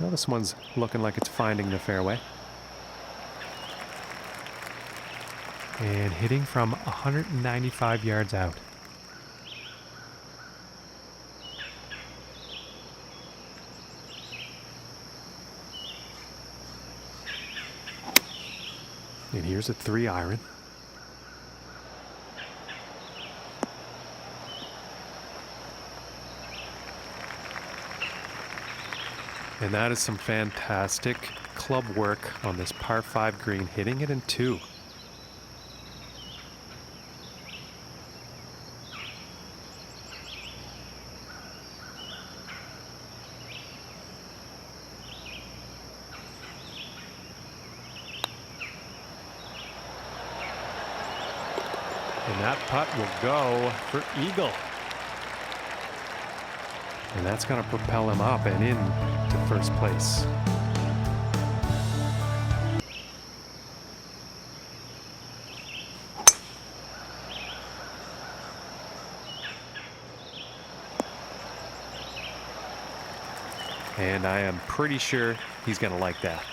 Well, this one's looking like it's finding the fairway. And hitting from 195 yards out. And here's a 3-iron. And that is some fantastic club work on this par 5 green, hitting it in 2. And that putt will go for eagle. And that's going to propel him up and in to first place. And I am pretty sure he's going to like that.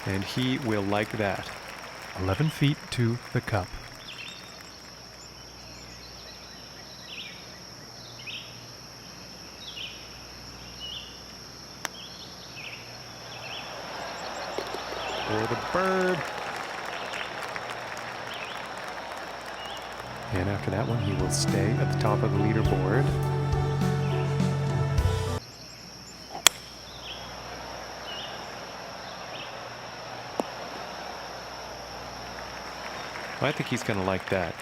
And he will like that. 11 feet to the cup. For the bird. And after that one, he will stay at the top of the leaderboard. I think he's going to like that.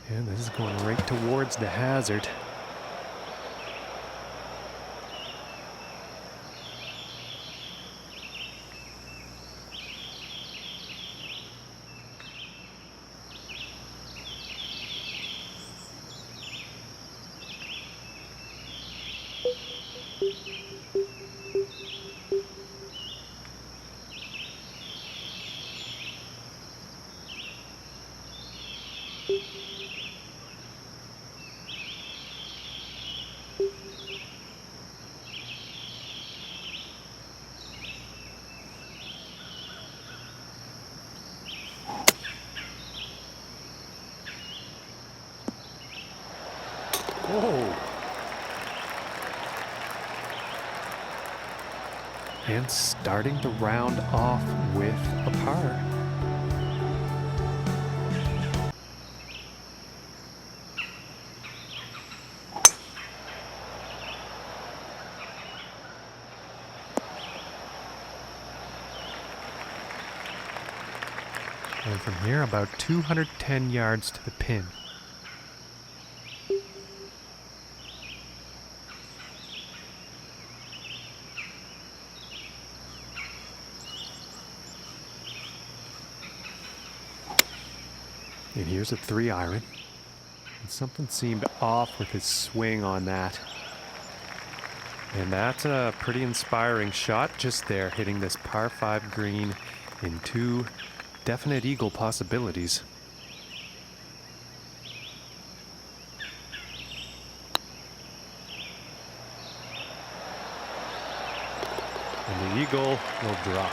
And this is going right towards the hazard. Whoa. And starting the round off with a par. And from here, about 210 yards to the pin. And here's a 3-iron. And something seemed off with his swing on that. And that's a pretty inspiring shot just there, hitting this par 5 green in 2 definite eagle possibilities. the eagle will drop.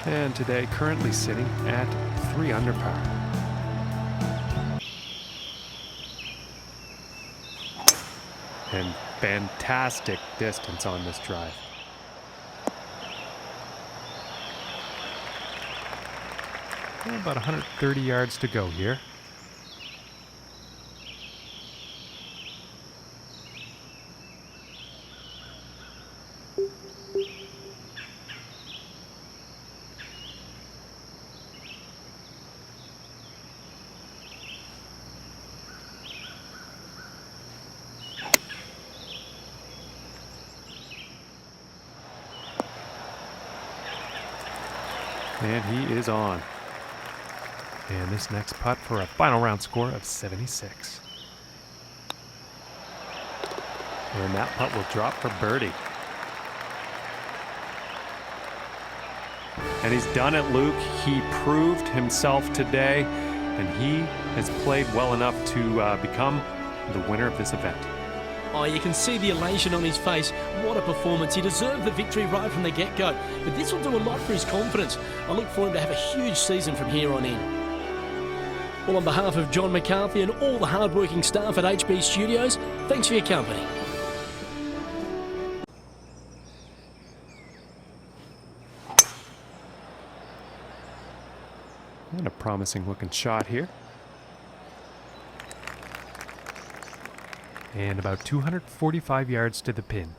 And today currently sitting at 3 under par. And fantastic distance on this drive. Well, about 130 yards to go here. And he is on. And this next putt for a final round score of 76. And that putt will drop for birdie. And he's done it, Luke. He proved himself today, and he has played well enough to become the winner of this event. Oh, you can see the elation on his face. What a performance. He deserved the victory right from the get-go. But this will do a lot for his confidence. I look for him to have a huge season from here on in. Well, on behalf of John McCarthy and all the hard-working staff at HB Studios, thanks for your company. And a promising looking shot here. And about 245 yards to the pin.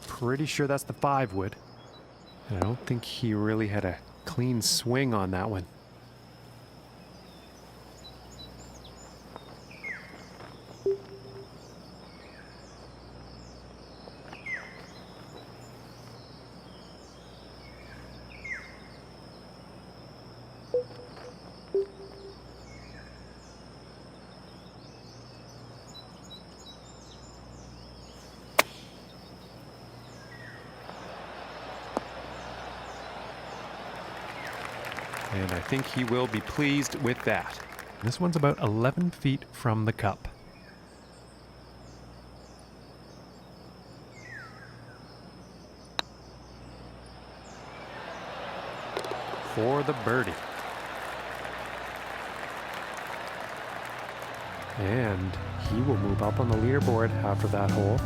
Pretty sure that's the 5-wood. And I don't think he really had a clean swing on that one. And I think he will be pleased with that. This one's about 11 feet from the cup. For the birdie. And he will move up on the leaderboard after that hole.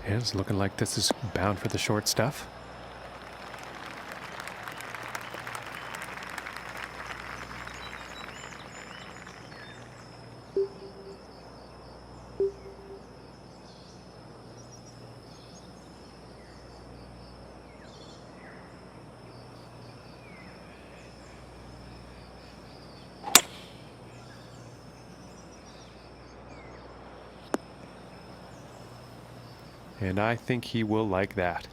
And it's looking like this is bound for the short stuff. And I think he will like that.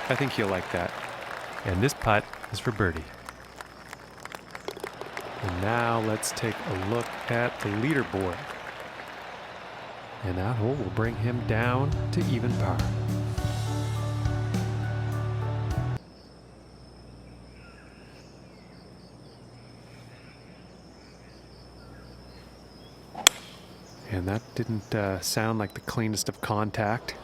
I think he'll like that. And this putt is for birdie. And now let's take a look at the leaderboard. And that hole will bring him down to even par. And that didn't sound like the cleanest of contact.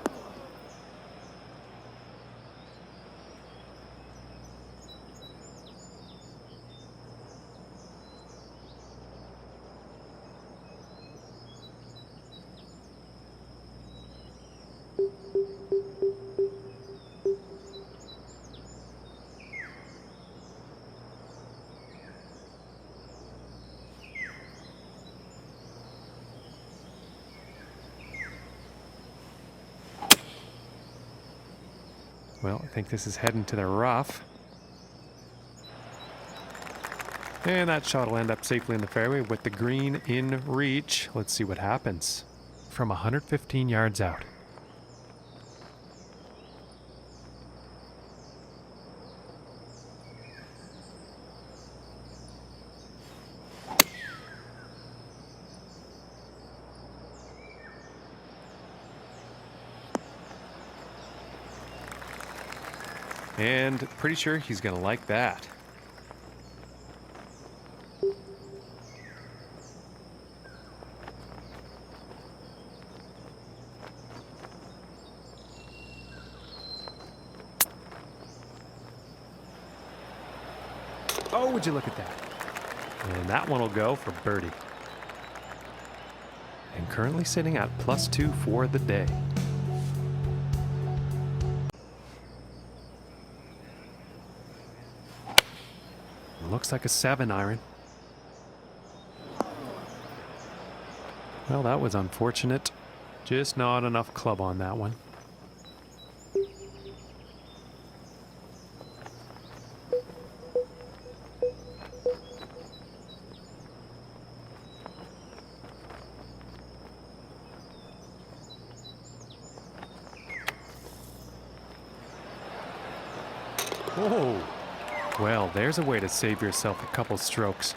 Well, I think this is heading to the rough. And that shot will end up safely in the fairway with the green in reach. Let's see what happens from 115 yards out. And pretty sure he's going to like that. Oh, would you look at that? And that one will go for birdie. And currently sitting at +2 for the day. Looks like a 7-iron. Well, that was unfortunate. Just not enough club on that one. Oh! Well, there's a way to save yourself a couple strokes.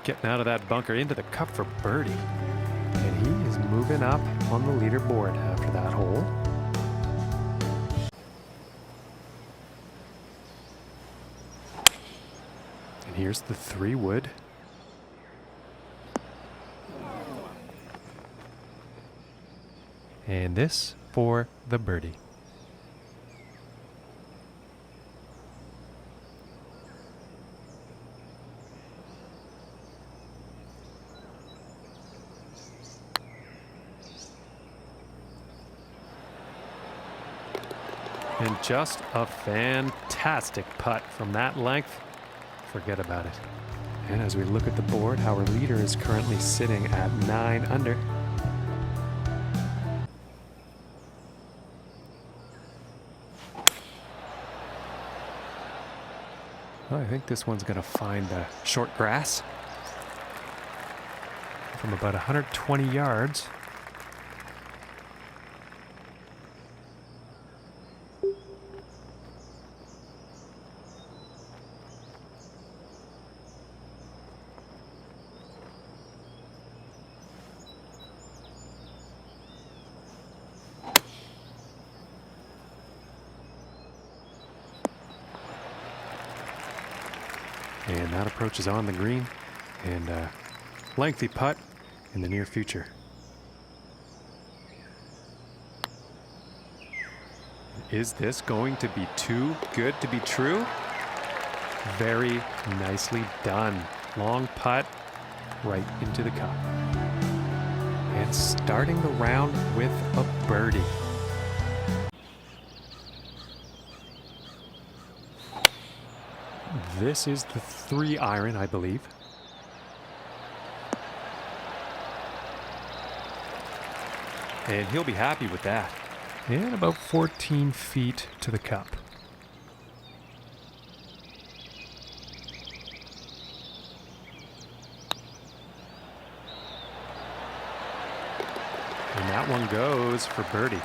Getting out of that bunker into the cup for birdie. And he is moving up on the leaderboard after that hole. And here's the 3-wood. And this for the birdie. And just a fantastic putt from that length. Forget about it. And as we look at the board, our leader is currently sitting at 9 under. Well, I think this one's going to find the short grass from about 120 yards. And that approach is on the green, and a lengthy putt in the near future. Is this going to be too good to be true? Very nicely done. Long putt right into the cup. And starting the round with a birdie. This is the 3-iron, I believe. And he'll be happy with that. And about 14 feet to the cup. And that one goes for birdie.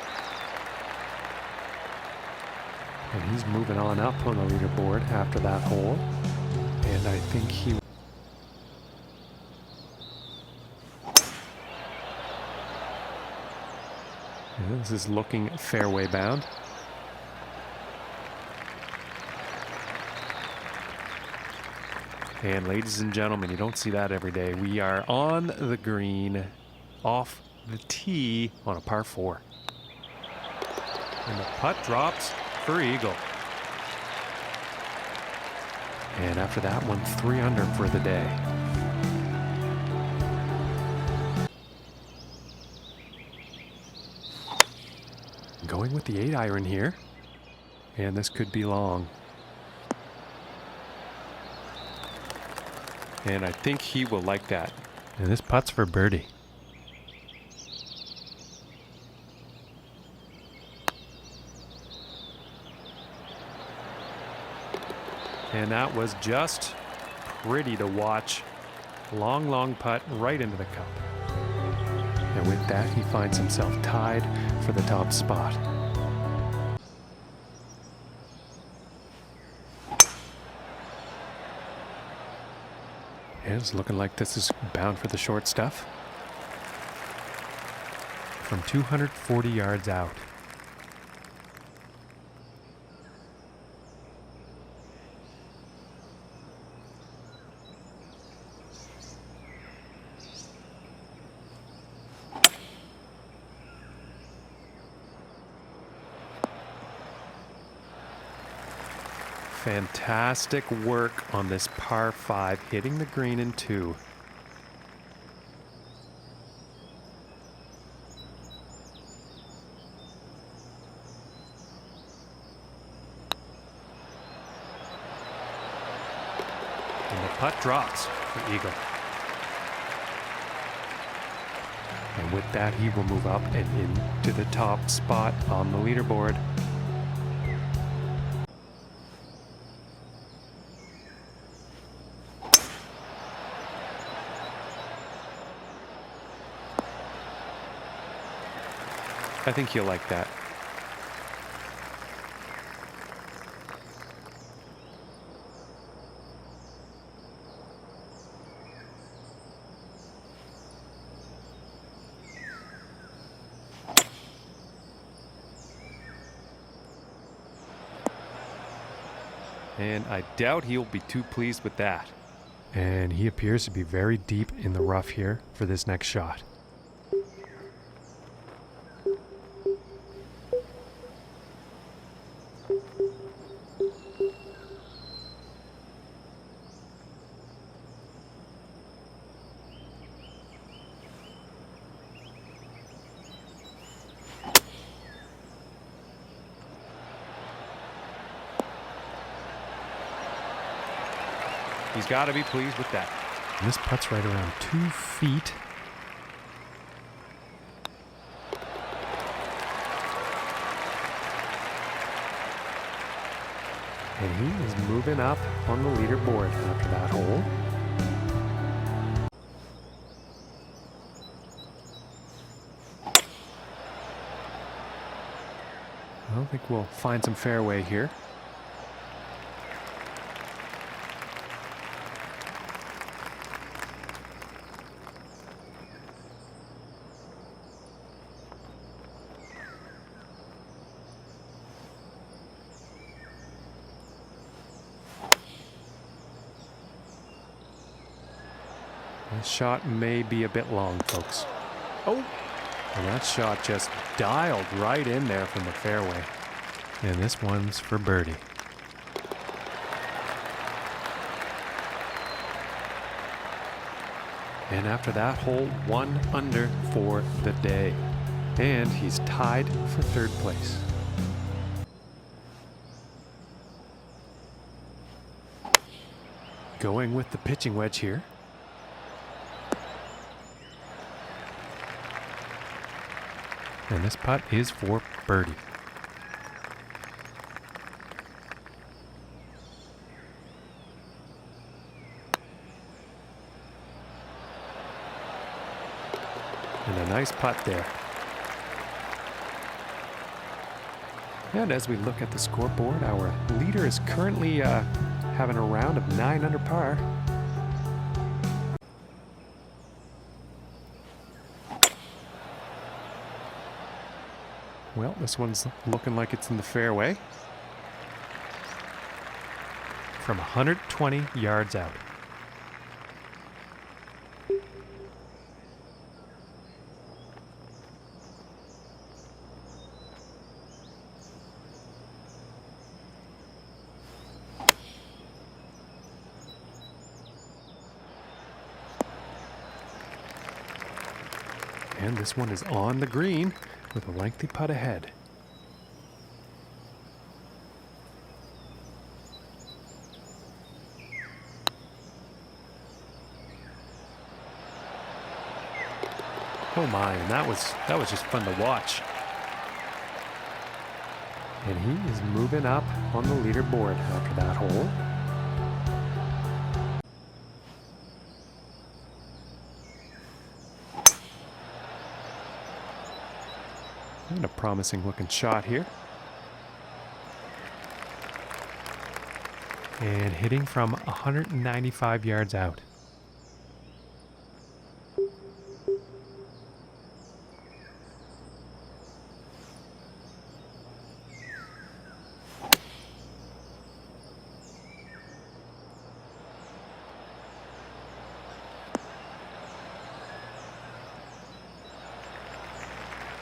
And he's moving on up on the leaderboard after that hole. And I think he... Yeah, this is looking fairway bound. And ladies and gentlemen, you don't see that every day. We are on the green, off the tee on a par 4. And the putt drops for eagle. And after that one, 3 under for the day. Going with the 8 iron here. And this could be long. And I think he will like that. And this putt's for birdie. And that was just pretty to watch. Long, long putt right into the cup. And with that, he finds himself tied for the top spot. And it's looking like this is bound for the short stuff. From 240 yards out. Fantastic work on this par 5, hitting the green in 2. And the putt drops for eagle. And with that, he will move up and into the top spot on the leaderboard. I think you'll like that. And I doubt he'll be too pleased with that. And he appears to be very deep in the rough here for this next shot. He's got to be pleased with that. And this putt's right around 2 feet. And he is moving up on the leaderboard after that hole. I don't think we'll find some fairway here. This shot may be a bit long, folks. Oh! And that shot just dialed right in there from the fairway. And this one's for birdie. And after that hole, 1 under for the day. And he's tied for 3rd place. Going with the pitching wedge here. And this putt is for birdie. And a nice putt there. And as we look at the scoreboard, our leader is currently having a round of 9 under par. Well, this one's looking like it's in the fairway. From 120 yards out. And this one is on the green with a lengthy putt ahead. Oh my, and that was just fun to watch. And he is moving up on the leaderboard after that hole. And a promising looking shot here. And hitting from 195 yards out.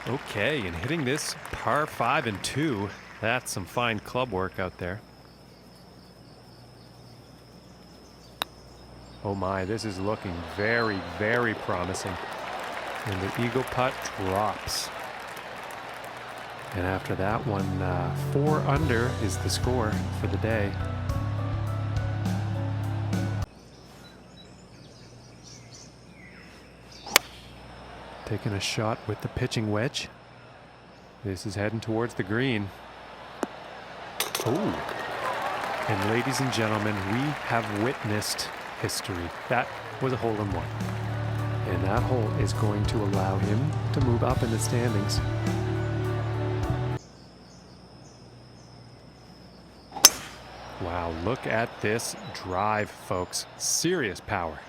Okay, and hitting this par 5 and 2, that's some fine club work out there. Oh my, this is looking very, very promising. And the eagle putt drops. And after that one, 4 under is the score for the day. Taking a shot with the pitching wedge. This is heading towards the green. Oh. And ladies and gentlemen, we have witnessed history. That was a hole-in-one. And that hole is going to allow him to move up in the standings. Wow, look at this drive, folks. Serious power.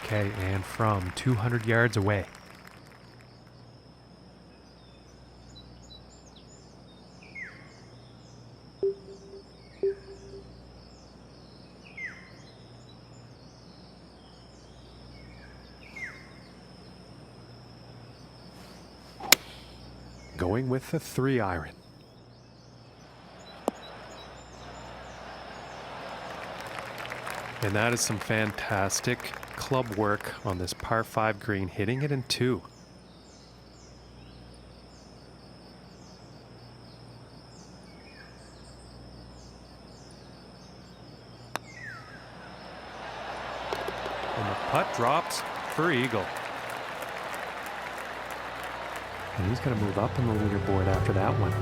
Okay, and from 200 yards away. Going with the 3-iron. And that is some fantastic club work on this par 5 green, hitting it in 2. And the putt drops for eagle. And he's going to move up on the leaderboard after that one.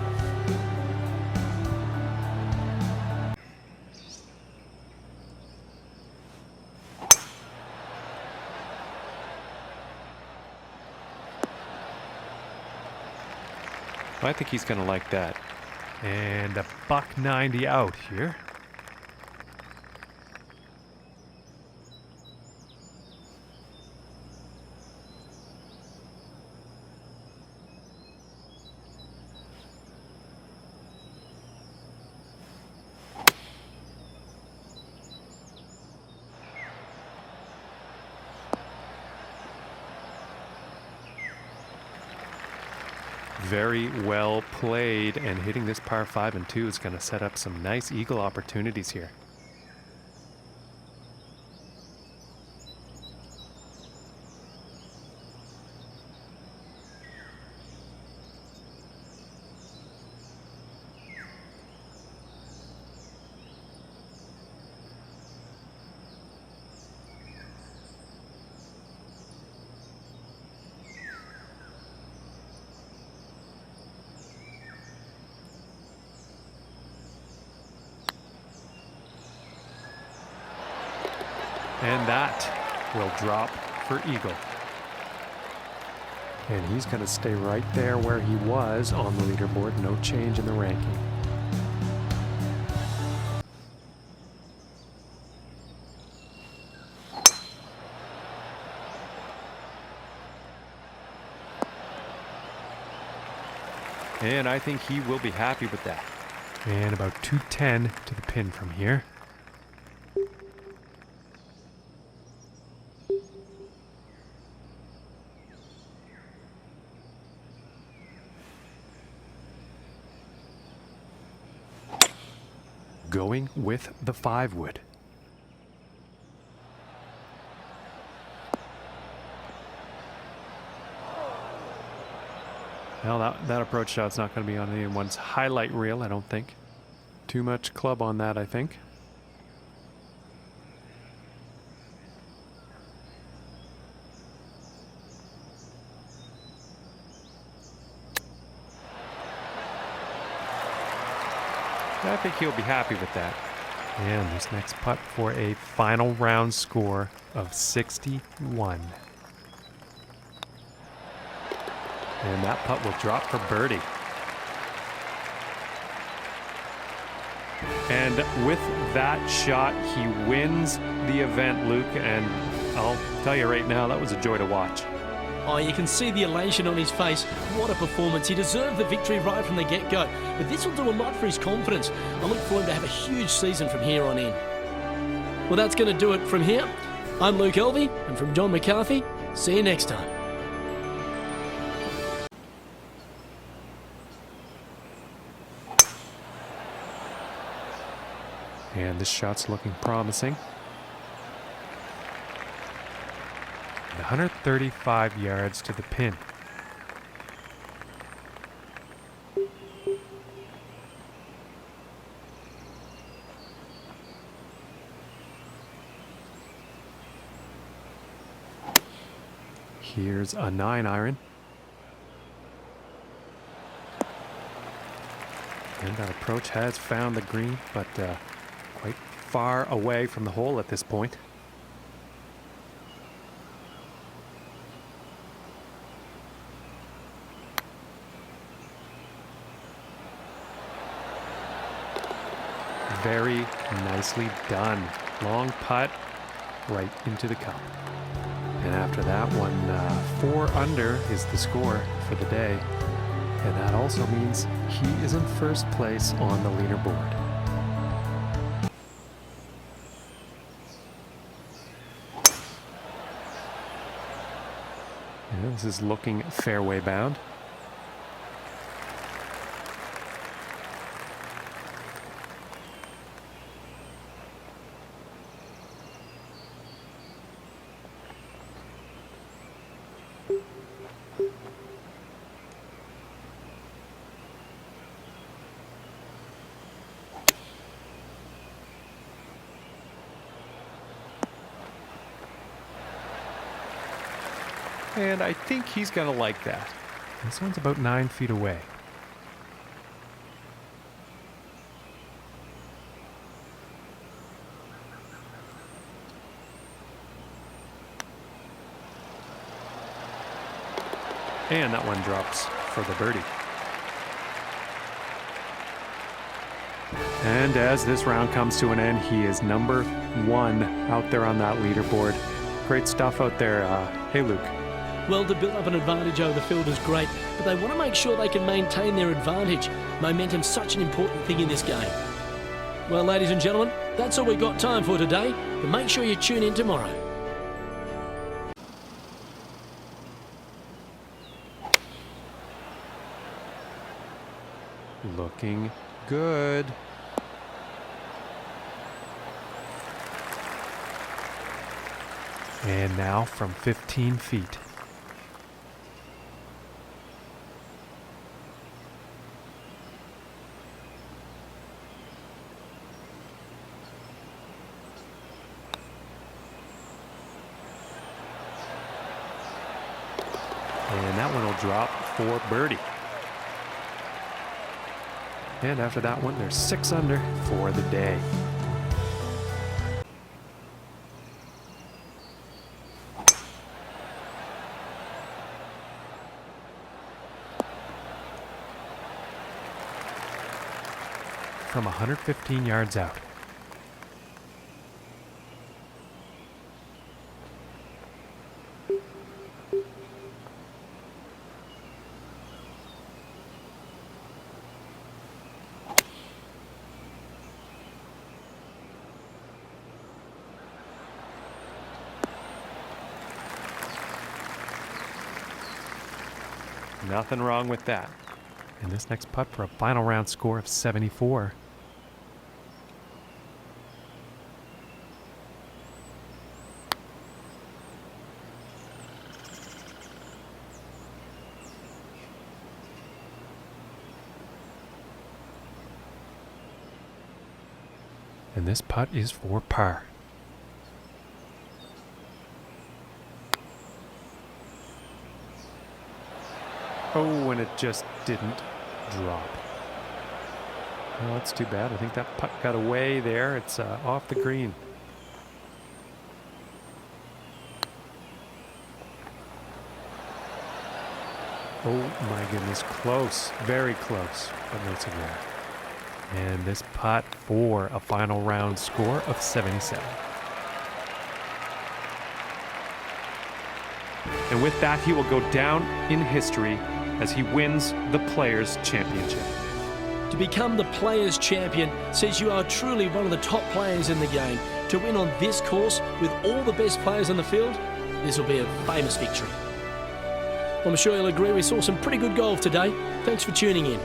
I think he's going to like that. And a $190 out here. Very well played, and hitting this par 5 and 2 is going to set up some nice eagle opportunities here. And that will drop for eagle. And he's going to stay right there where he was on the leaderboard. No change in the ranking. And I think he will be happy with that. And about 210 to the pin from here. Going with the 5-wood. Well, that approach shot's not going to be on anyone's highlight reel, I don't think. Too much club on that, I think. I think he'll be happy with that. And this next putt for a final round score of 61. And that putt will drop for birdie. And with that shot, he wins the event, Luke. And I'll tell you right now, that was a joy to watch. Oh, you can see the elation on his face. What a performance. He deserved the victory right from the get-go. But this will do a lot for his confidence. I look for him to have a huge season from here on in. Well, that's going to do it from here. I'm Luke Elvey, and from John McCarthy, see you next time. And this shot's looking promising. 135 yards to the pin. Here's a 9-iron. And that approach has found the green, but quite far away from the hole at this point. Very nicely done. Long putt right into the cup. And after that one, 4 under is the score for the day. And that also means he is in first place on the leaderboard. And this is looking fairway bound. And I think he's going to like that. This one's about 9 feet away. And that one drops for the birdie. And as this round comes to an end, he is number 1 out there on that leaderboard. Great stuff out there. Hey, Luke. Well, to build up an advantage over the field is great, but they want to make sure they can maintain their advantage. Momentum's such an important thing in this game. Well, ladies and gentlemen, that's all we've got time for today, but make sure you tune in tomorrow. Looking good. And now from 15 feet. And that one will drop for birdie. And after that one, there's 6 under for the day. from 115 yards out. Nothing wrong with that. And this next putt for a final round score of 74. And this putt is for par. Oh, and it just didn't drop. Well, that's too bad. I think that putt got away there. It's off the green. Oh my goodness, close, very close, but no cigar. And this putt for a final round score of 77. And with that, he will go down in history as he wins the Players' Championship. To become the Players' Champion says you are truly one of the top players in the game. To win on this course with all the best players on the field, this will be a famous victory. I'm sure you'll agree we saw some pretty good golf today. Thanks for tuning in.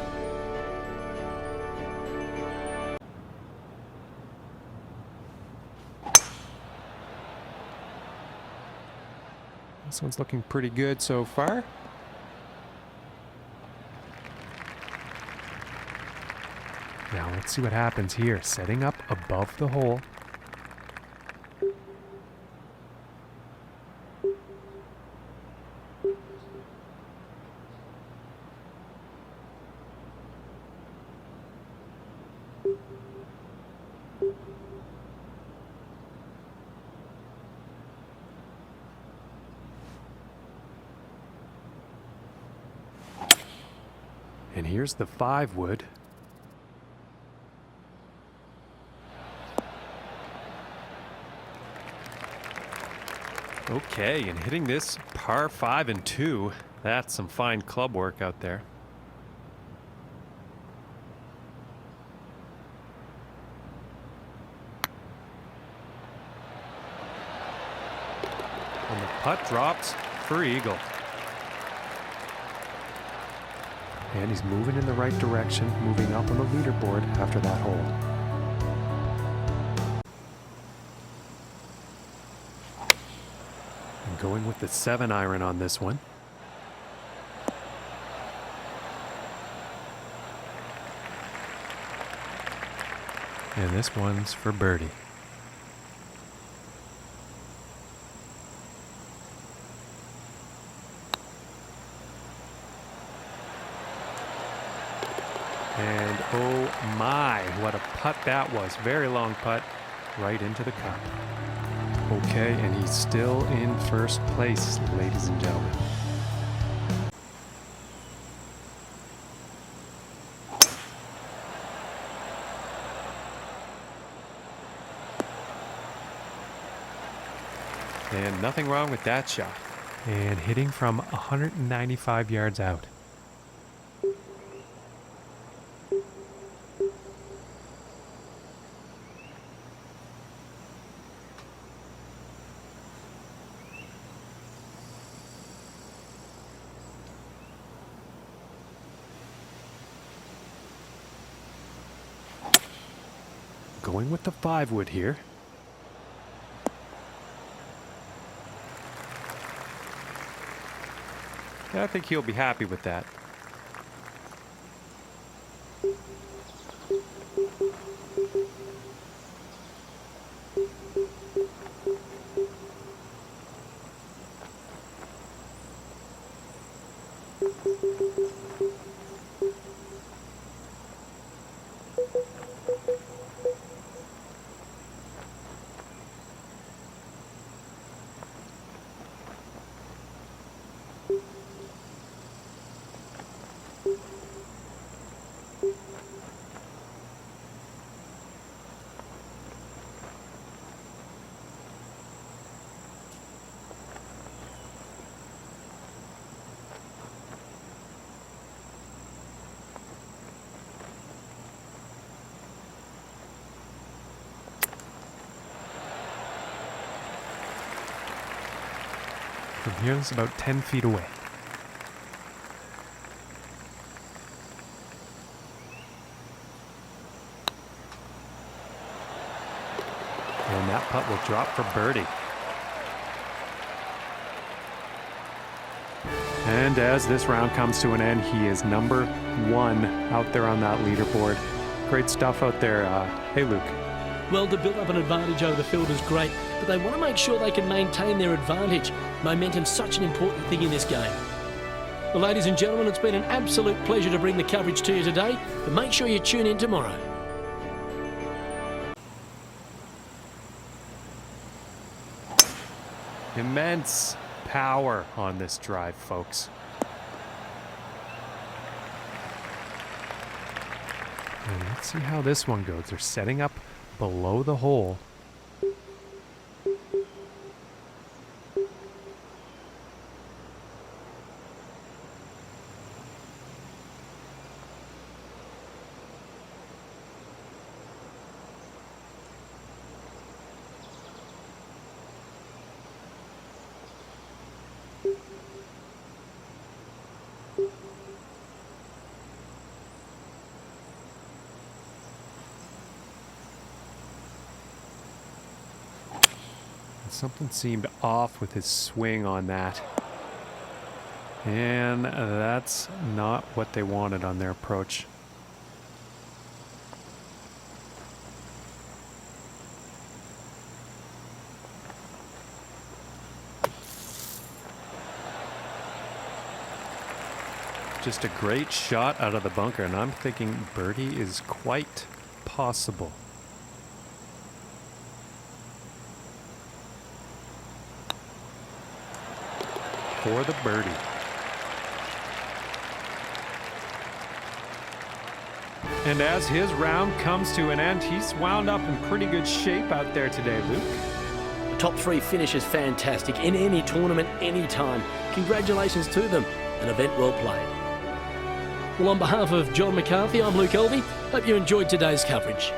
This one's looking pretty good so far. Now let's see what happens here. Setting up above the hole. And here's the 5-wood. Okay, and hitting this par 5 and 2, that's some fine club work out there. And the putt drops for eagle. And he's moving in the right direction, moving up on the leaderboard after that hole. And going with the 7-iron on this one. And this one's for birdie. And oh my, what a putt that was. Very long putt right into the cup. Okay, and he's still in first place, ladies and gentlemen. And nothing wrong with that shot. And hitting from 195 yards out. Going with the 5-wood here. I think he'll be happy with that. From here, it's about 10 feet away. And that putt will drop for birdie. And as this round comes to an end, he is number 1 out there on that leaderboard. Great stuff out there. Hey, Luke. Well, to build up an advantage over the field is great, but they want to make sure they can maintain their advantage. Momentum's such an important thing in this game. Well, ladies and gentlemen, it's been an absolute pleasure to bring the coverage to you today, but make sure you tune in tomorrow. Immense power on this drive, folks. And let's see how this one goes. They're setting up below the hole. Something seemed off with his swing on that. And that's not what they wanted on their approach. Just a great shot out of the bunker, and I'm thinking birdie is quite possible. For the birdie. And as his round comes to an end, he's wound up in pretty good shape out there today, Luke. The top 3 finish is fantastic in any tournament, anytime. Congratulations to them. An event well played. Well, on behalf of John McCarthy, I'm Luke Elvey. Hope you enjoyed today's coverage.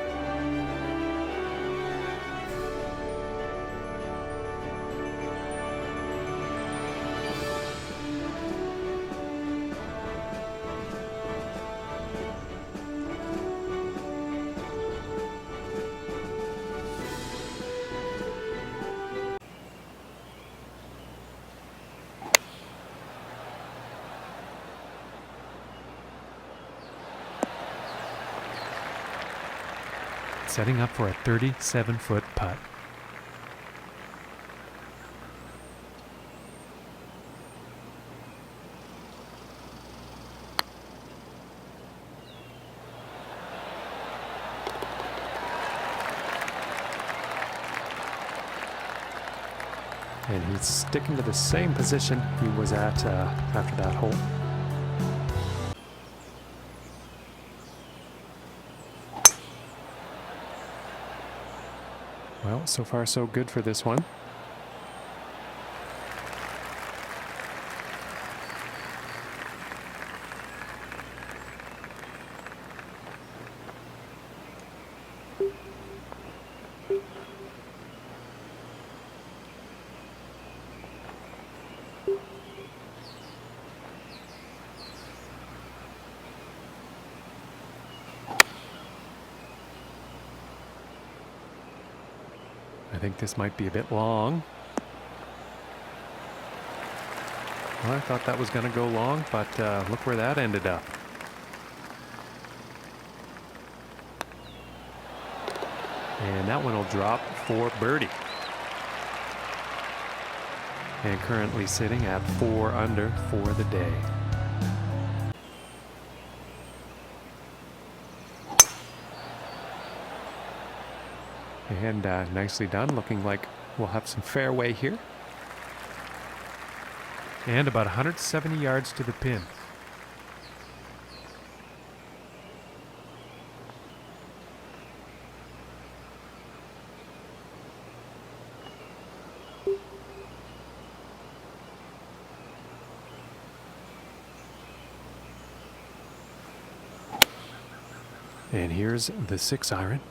Setting up for a 37-foot putt. And he's sticking to the same position he was at after that hole. Well, so far so good for this one. I think this might be a bit long. Well, I thought that was going to go long, but look where that ended up. And that one will drop for birdie. And currently sitting at 4 under for the day. And nicely done, looking like we'll have some fairway here. And about 170 yards to the pin. And here's the 6-iron.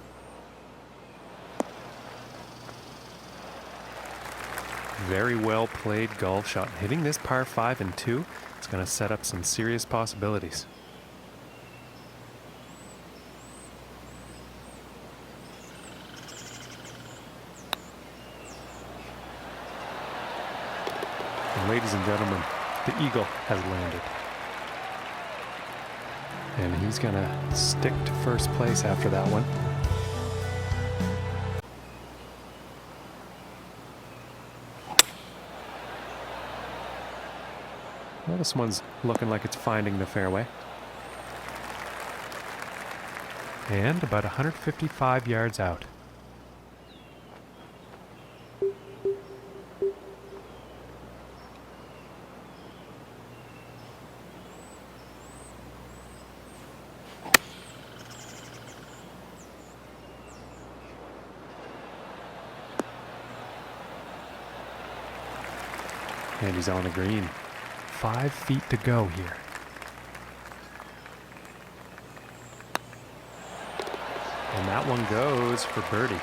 very well played golf shot. Hitting this par 5 and 2, it's going to set up some serious possibilities. And ladies and gentlemen, the eagle has landed. And he's going to stick to first place after that one. Well, this one's looking like it's finding the fairway. And about 155 yards out. And he's on the green. 5 feet to go here. And that one goes for birdie.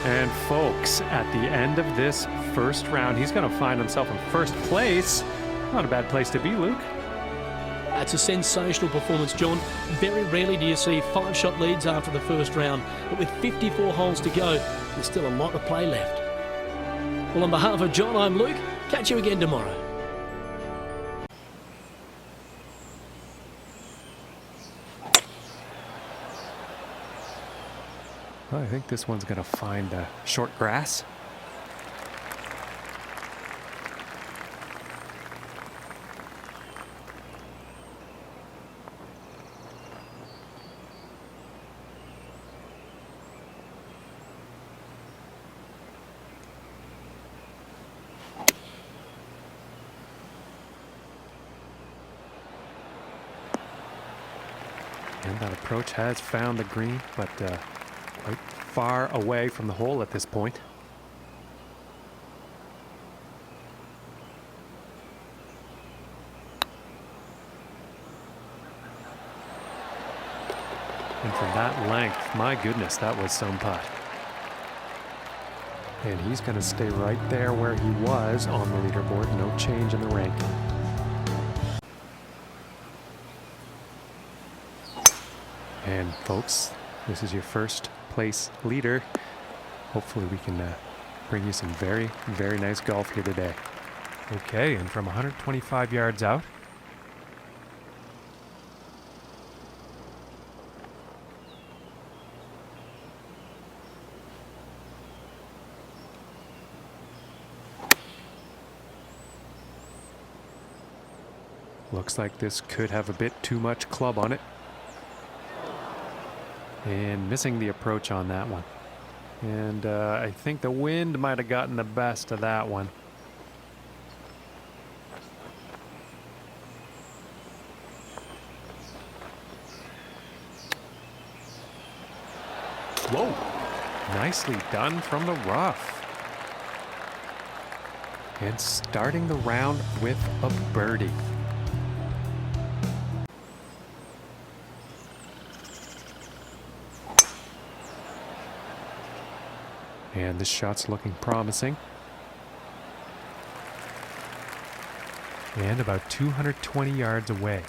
And folks, at the end of this first round, he's going to find himself in first place. Not a bad place to be, Luke. That's a sensational performance, John. Very rarely do you see 5-shot leads after the first round, but with 54 holes to go, there's still a lot of play left. Well, on behalf of John, I'm Luke. Catch you again tomorrow. Well, I think this one's going to find short grass. And that approach has found the green, but quite far away from the hole at this point. And from that length, my goodness, that was some putt. And he's going to stay right there where he was on the leaderboard. No change in the ranking. And folks, this is your first place leader. Hopefully we can bring you some very, very nice golf here today. Okay, and from 125 yards out, looks like this could have a bit too much club on it. And missing the approach on that one. And I think the wind might have gotten the best of that one. Whoa! Nicely done from the rough. And starting the round with a birdie. And this shot's looking promising. And about 220 yards away.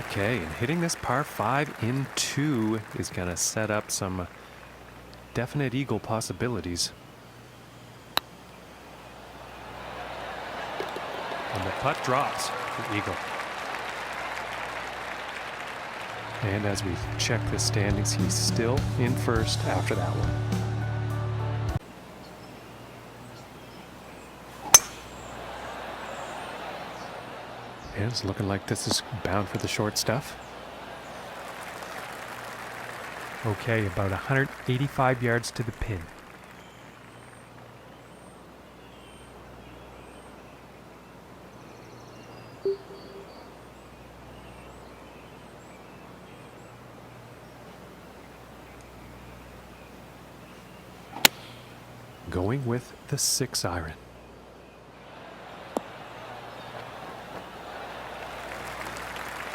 Okay, and hitting this par 5 in 2 is going to set up some definite eagle possibilities. And the putt drops for eagle. And as we check the standings, he's still in first after that one. And it's looking like this is bound for the short stuff. Okay, about 185 yards to the pin. Going with the 6 iron.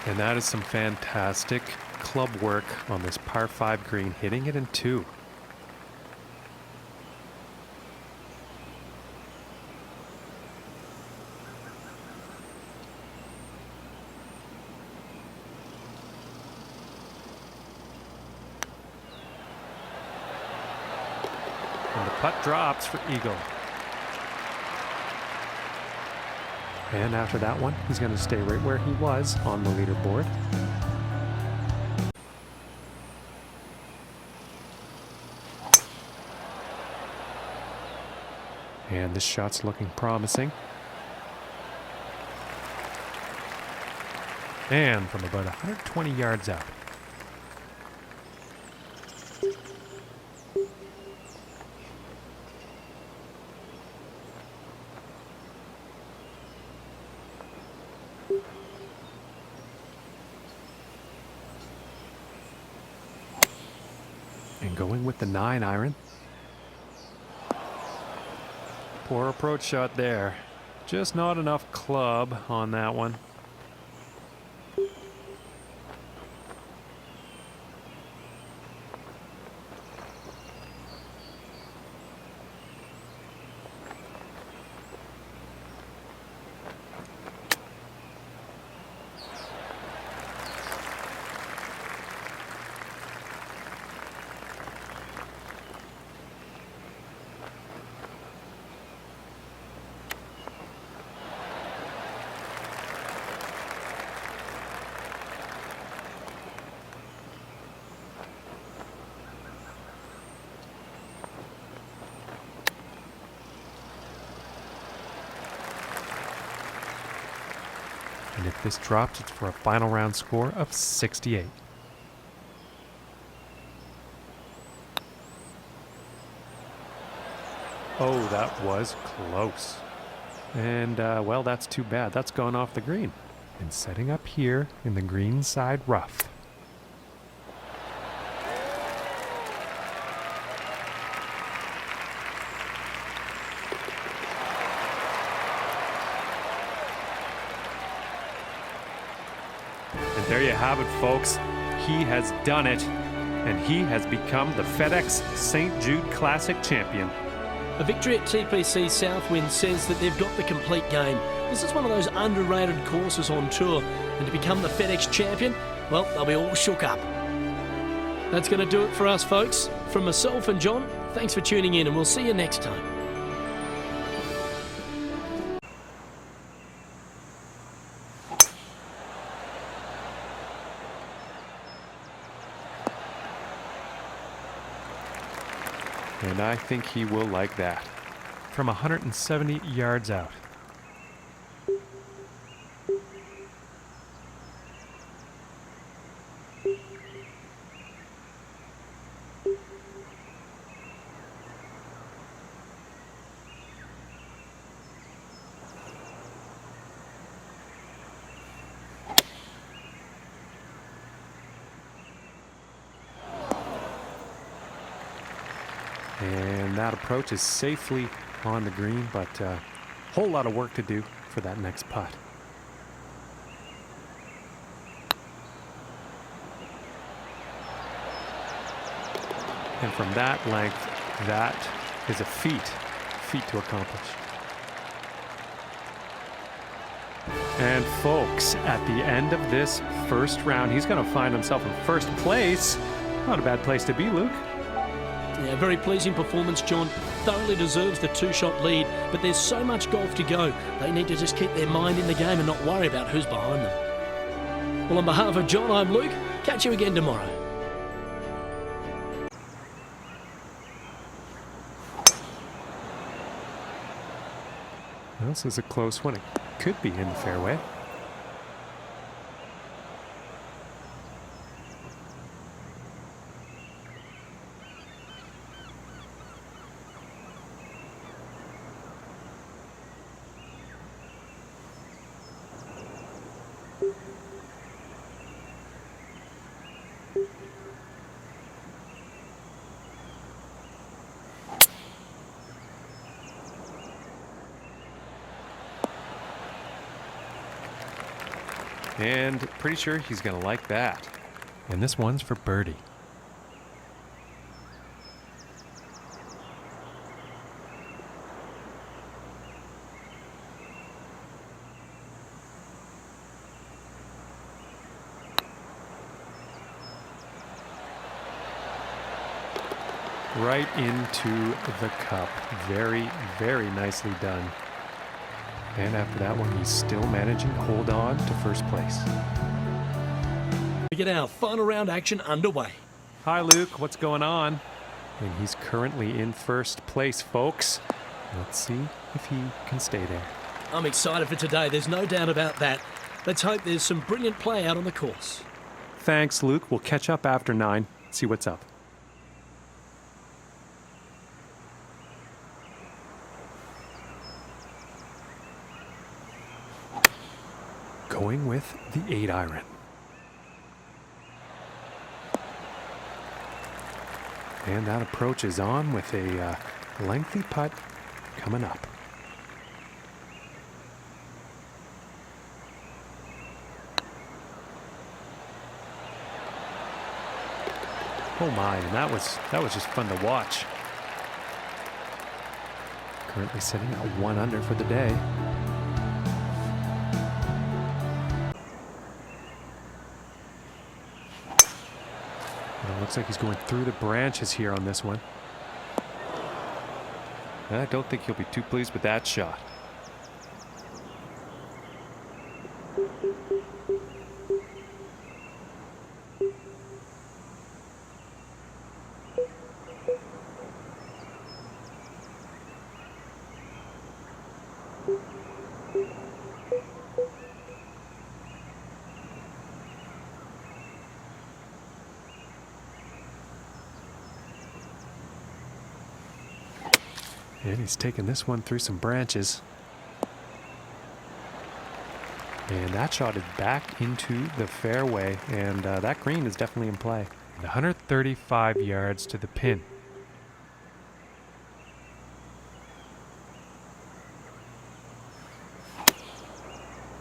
And that is some fantastic club work on this par 5 green, hitting it in 2. And the putt drops for eagle. And after that one, he's going to stay right where he was on the leaderboard. And this shot's looking promising. And from about 120 yards out. And going with the 9 iron. Poor approach shot there. Just not enough club on that one. And if this drops, it's for a final round score of 68. Oh, that was close. And, well, that's too bad. That's gone off the green. And setting up here in the green side rough. And there you have it, folks. He has done it, and he has become the FedEx St. Jude Classic champion. A victory at TPC Southwind says that they've got the complete game. This is one of those underrated courses on tour, and to become the FedEx champion, well, they'll be all shook up. That's going to do it for us, folks. From myself and John, thanks for tuning in, and we'll see you next time. And I think he will like that. From 170 yards out. And that approach is safely on the green, but a whole lot of work to do for that next putt. And from that length, that is a feat to accomplish. And folks, at the end of this first round, he's going to find himself in first place. Not a bad place to be, Luke. Yeah, very pleasing performance, John. Thoroughly deserves the 2-shot lead, but there's so much golf to go. They need to just keep their mind in the game and not worry about who's behind them. Well, on behalf of John, I'm Luke. Catch you again tomorrow. Well, this is a close one. It could be in the fairway. And pretty sure he's going to like that. And this one's for birdie. Right into the cup. Very, very nicely done. And after that one, he's still managing to hold on to first place. We get our final round action underway. Hi, Luke. What's going on? And he's currently in first place, folks. Let's see if he can stay there. I'm excited for today, there's no doubt about that. Let's hope there's some brilliant play out on the course. Thanks, Luke. We'll catch up after 9. See what's up. Going with the 8-iron. And that approach is on with a lengthy putt coming up. Oh my, and that was just fun to watch. Currently sitting at 1 under for the day. It looks like he's going through the branches here on this one. I don't think he'll be too pleased with that shot. And he's taking this one through some branches. And that shot is back into the fairway, and that green is definitely in play. 135 yards to the pin.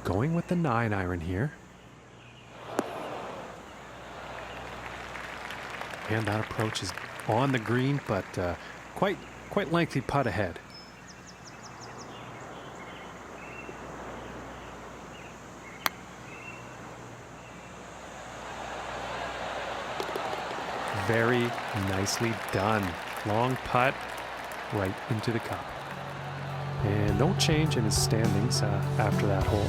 Going with the 9-iron here. And that approach is on the green, but quite lengthy putt ahead. Very nicely done. Long putt right into the cup. And no change in his standings after that hole.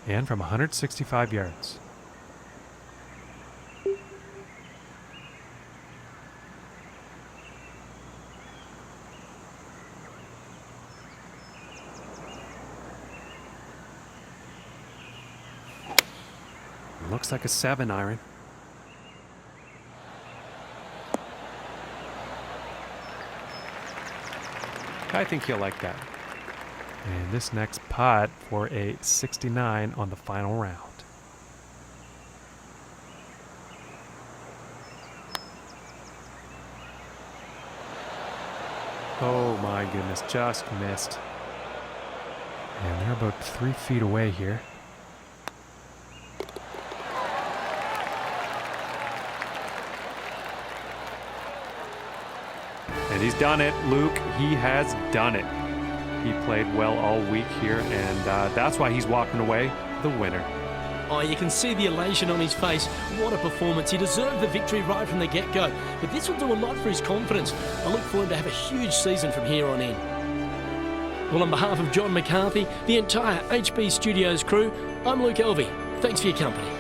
And from 165 yards. Looks like a 7-iron. I think he'll like that. And this next putt for a 69 on the final round. Oh my goodness, just missed. And they're about 3 feet away here. And he's done it, Luke. He has done it. He played well all week here, and that's why he's walking away the winner. Oh, you can see the elation on his face. What a performance. He deserved the victory right from the get-go. But this will do a lot for his confidence. I look for him to have a huge season from here on in. Well, on behalf of John McCarthy, the entire HB Studios crew, I'm Luke Elvey. Thanks for your company.